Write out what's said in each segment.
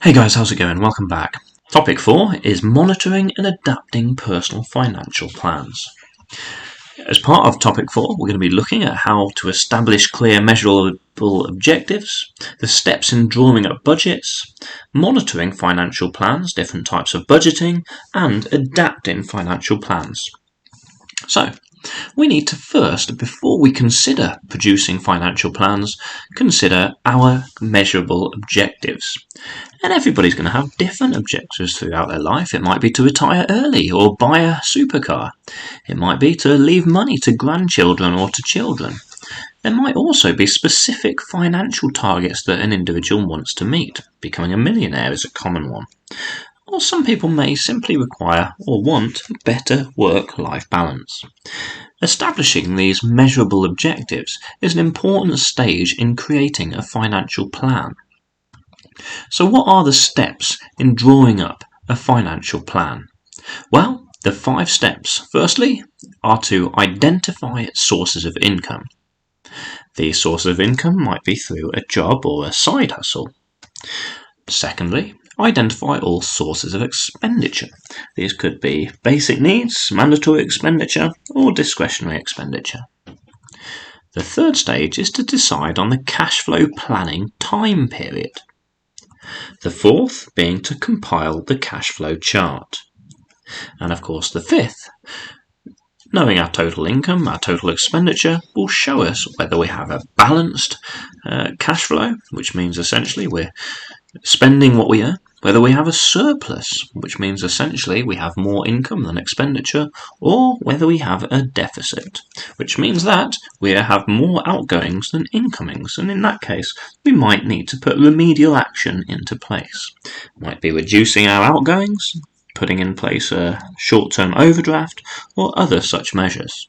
Hey guys, how's it going? Welcome back. Topic 4 is monitoring and adapting personal financial plans. As part of topic 4, we're going to be looking at how to establish clear, measurable objectives, the steps in drawing up budgets, monitoring financial plans, different types of budgeting, and adapting financial plans. So, we need to first, before we consider producing financial plans, consider our measurable objectives. And everybody's going to have different objectives throughout their life. It might be to retire early or buy a supercar. It might be to leave money to grandchildren or to children. There might also be specific financial targets that an individual wants to meet. Becoming a millionaire is a common one. Or some people may simply require or want better work-life balance. Establishing these measurable objectives is an important stage in creating a financial plan. So what are the steps in drawing up a financial plan? Well, the 5 steps, firstly, are to identify sources of income. These sources of income might be through a job or a side hustle. Secondly, identify all sources of expenditure. These could be basic needs, mandatory expenditure, or discretionary expenditure. The third stage is to decide on the cash flow planning time period. The fourth being to compile the cash flow chart. And of course the fifth, knowing our total income, our total expenditure, will show us whether we have a balanced cash flow, which means essentially we're spending what we earn, whether we have a surplus, which means essentially we have more income than expenditure, or whether we have a deficit, which means that we have more outgoings than incomings, and in that case we might need to put remedial action into place. Might be reducing our outgoings, putting in place a short-term overdraft, or other such measures.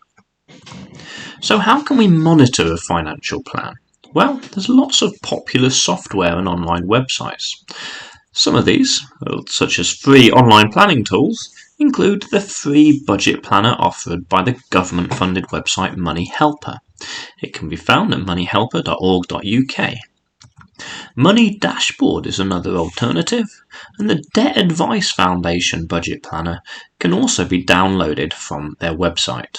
So how can we monitor a financial plan? Well, there's lots of popular software and online websites. Some of these, such as free online planning tools, include the free budget planner offered by the government-funded website Money Helper. It can be found at moneyhelper.org.uk. Money Dashboard is another alternative, and the Debt Advice Foundation budget planner can also be downloaded from their website.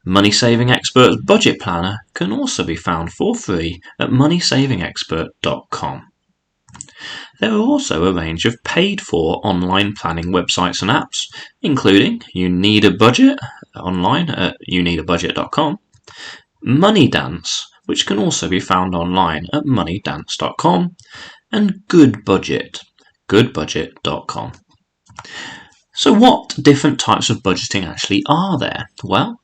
Money Saving Expert's budget planner can also be found for free at moneysavingexpert.com. There are also a range of paid-for online planning websites and apps, including You Need a Budget online at youneedabudget.com, Money Dance, which can also be found online at moneydance.com, and Good Budget, goodbudget.com. So what different types of budgeting actually are there? Well,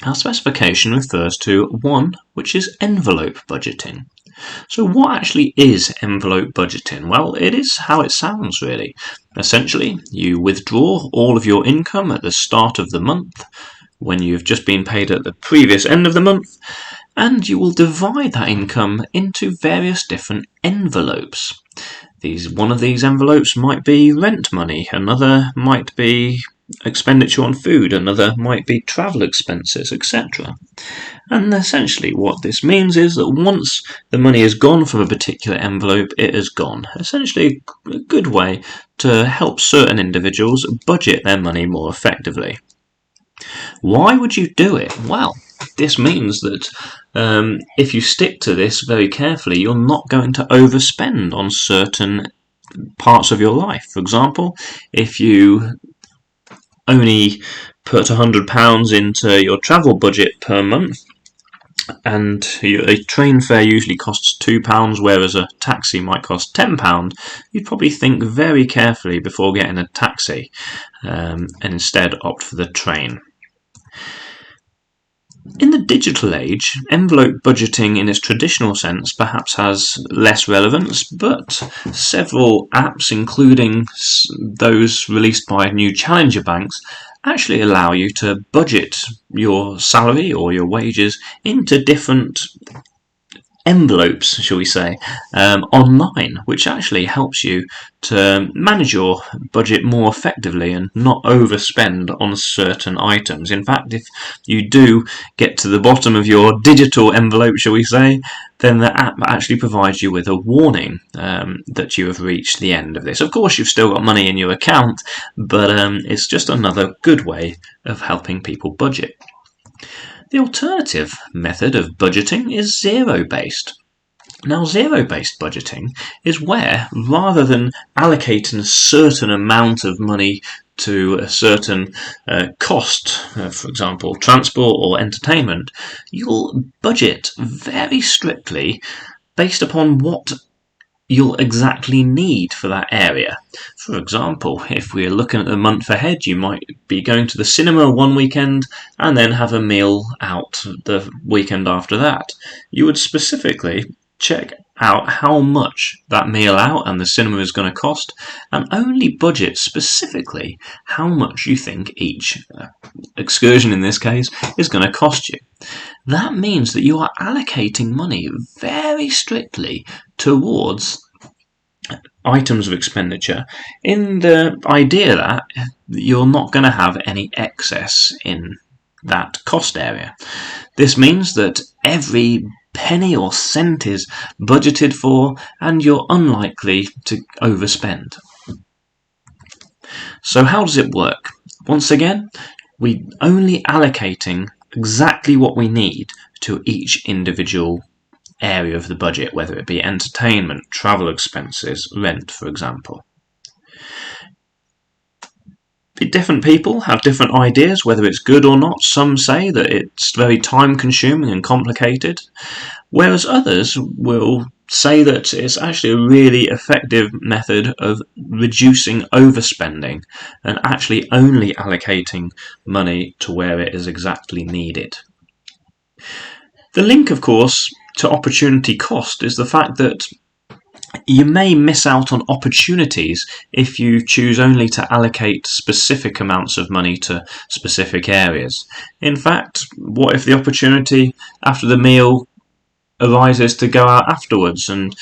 our specification refers to one which is envelope budgeting. So what actually is envelope budgeting? Well, it is how it sounds really. Essentially, you withdraw all of your income at the start of the month, when you've just been paid at the previous end of the month, and you will divide that income into various different envelopes. One of these envelopes might be rent money, another might be expenditure on food, another might be travel expenses, etc. And essentially what this means is that once the money is gone from a particular envelope, it is gone. Essentially a good way to help certain individuals budget their money more effectively. Why would you do it? Well, this means that if you stick to this very carefully, you're not going to overspend on certain parts of your life. For example, if you only put £100 into your travel budget per month, and a train fare usually costs £2, whereas a taxi might cost £10, you'd probably think very carefully before getting a taxi, and instead opt for the train. In the digital age, envelope budgeting in its traditional sense perhaps has less relevance, but several apps, including those released by new challenger banks, actually allow you to budget your salary or your wages into different envelopes, shall we say, online, which actually helps you to manage your budget more effectively and not overspend on certain items. In fact, if you do get to the bottom of your digital envelope, shall we say, then the app actually provides you with a warning that you have reached the end of this. Of course, you've still got money in your account, but it's just another good way of helping people budget. The alternative method of budgeting is zero-based. Now, zero-based budgeting is where, rather than allocating a certain amount of money to a certain cost, for example, transport or entertainment, you'll budget very strictly based upon what you'll exactly need for that area. For example, if we're looking at the month ahead, you might be going to the cinema one weekend and then have a meal out the weekend after that. You would specifically check out how much that meal out and the cinema is going to cost, and only budget specifically how much you think each excursion, in this case, is going to cost you. That means that you are allocating money very strictly towards items of expenditure in the idea that you're not going to have any excess in that cost area. This means that every penny or cent is budgeted for and you're unlikely to overspend. So how does it work? Once again, we're only allocating exactly what we need to each individual area of the budget, whether it be entertainment, travel expenses, rent, for example. Different people have different ideas whether it's good or not. Some say that it's very time consuming and complicated, whereas others will say that it's actually a really effective method of reducing overspending and actually only allocating money to where it is exactly needed. The link, of course, to opportunity cost is the fact that you may miss out on opportunities if you choose only to allocate specific amounts of money to specific areas. In fact, what if the opportunity after the meal arises to go out afterwards, and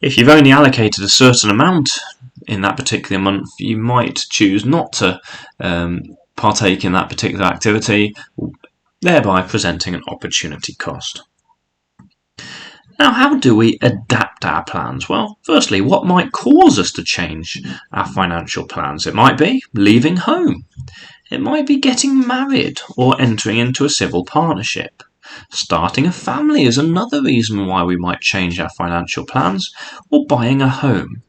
if you've only allocated a certain amount in that particular month, you might choose not to partake in that particular activity, thereby presenting an opportunity cost. Now, how do we adapt our plans? Well, firstly, what might cause us to change our financial plans? It might be leaving home. It might be getting married or entering into a civil partnership. Starting a family is another reason why we might change our financial plans, or buying a home.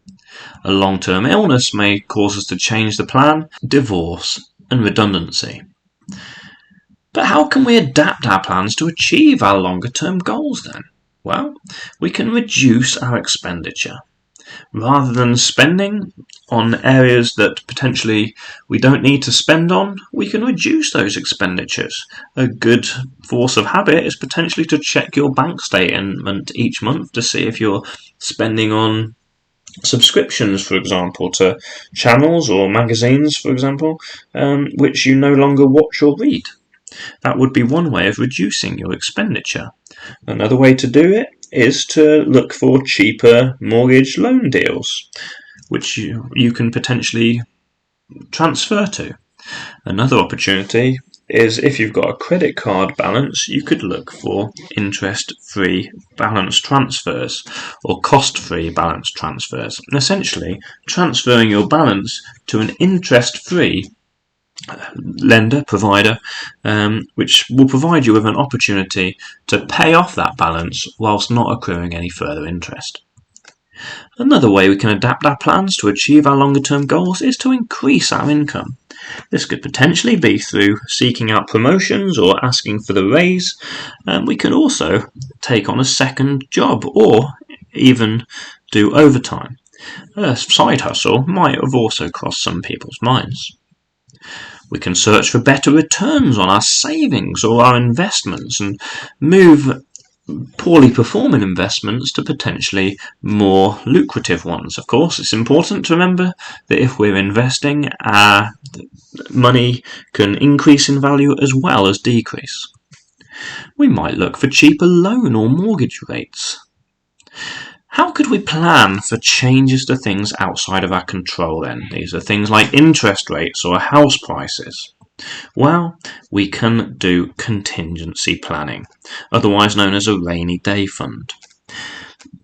A long-term illness may cause us to change the plan, divorce and redundancy. But how can we adapt our plans to achieve our longer-term goals then? Well, we can reduce our expenditure. Rather than spending on areas that potentially we don't need to spend on, we can reduce those expenditures. A good force of habit is potentially to check your bank statement each month to see if you're spending on subscriptions, for example, to channels or magazines, for example, which you no longer watch or read. That would be one way of reducing your expenditure. Another way to do it is to look for cheaper mortgage loan deals, which you can potentially transfer to. Another opportunity is if you've got a credit card balance, you could look for interest-free balance transfers or cost-free balance transfers. And essentially, transferring your balance to an interest-free lender, provider, which will provide you with an opportunity to pay off that balance whilst not accruing any further interest. Another way we can adapt our plans to achieve our longer term goals is to increase our income. This could potentially be through seeking out promotions or asking for the raise. We can also take on a second job or even do overtime. A side hustle might have also crossed some people's minds. We can search for better returns on our savings or our investments and move poorly performing investments to potentially more lucrative ones. Of course, it's important to remember that if we're investing, our money can increase in value as well as decrease. We might look for cheaper loan or mortgage rates. How could we plan for changes to things outside of our control then? These are things like interest rates or house prices. Well, we can do contingency planning, otherwise known as a rainy day fund.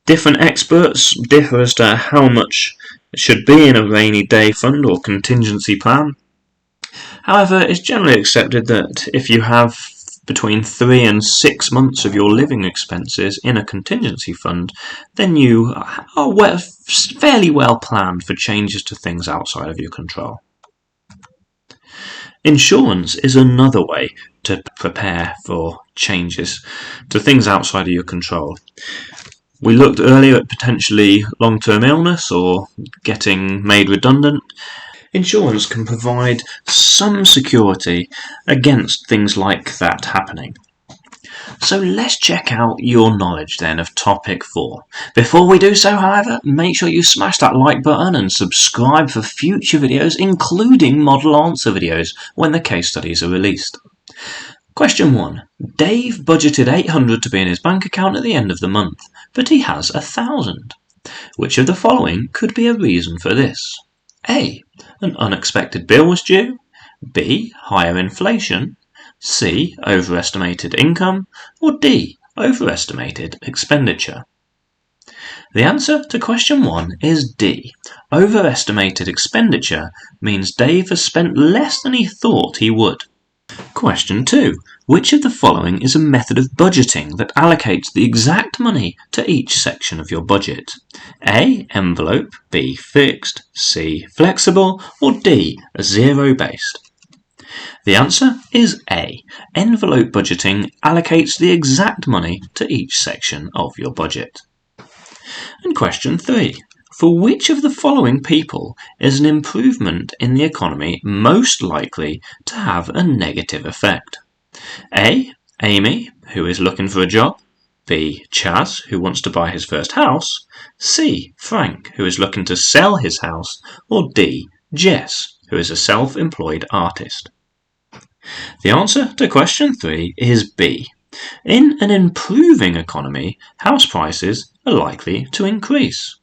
Different experts differ as to how much should be in a rainy day fund or contingency plan. However, it's generally accepted that if you have between 3 and 6 months of your living expenses in a contingency fund, then you are fairly well planned for changes to things outside of your control. Insurance is another way to prepare for changes to things outside of your control. We looked earlier at potentially long-term illness or getting made redundant. Insurance can provide some security against things like that happening. So let's check out your knowledge then of topic 4. Before we do so, however, make sure you smash that like button and subscribe for future videos, including model answer videos when the case studies are released. Question 1. Dave budgeted $800 to be in his bank account at the end of the month, but he has $1,000. Which of the following could be a reason for this? A. An unexpected bill was due. B. Higher inflation. C. Overestimated income. Or D. Overestimated expenditure. The answer to question 1 is D. Overestimated expenditure means Dave has spent less than he thought he would. Question 2. Which of the following is a method of budgeting that allocates the exact money to each section of your budget? A. Envelope. B. Fixed. C. Flexible. Or D. Zero-based. The answer is A. Envelope budgeting allocates the exact money to each section of your budget. And question 3. For which of the following people is an improvement in the economy most likely to have a negative effect? A. Amy, who is looking for a job. B. Chaz, who wants to buy his first house. C. Frank, who is looking to sell his house. Or D. Jess, who is a self-employed artist. The answer to question 3 is B. In an improving economy, house prices are likely to increase.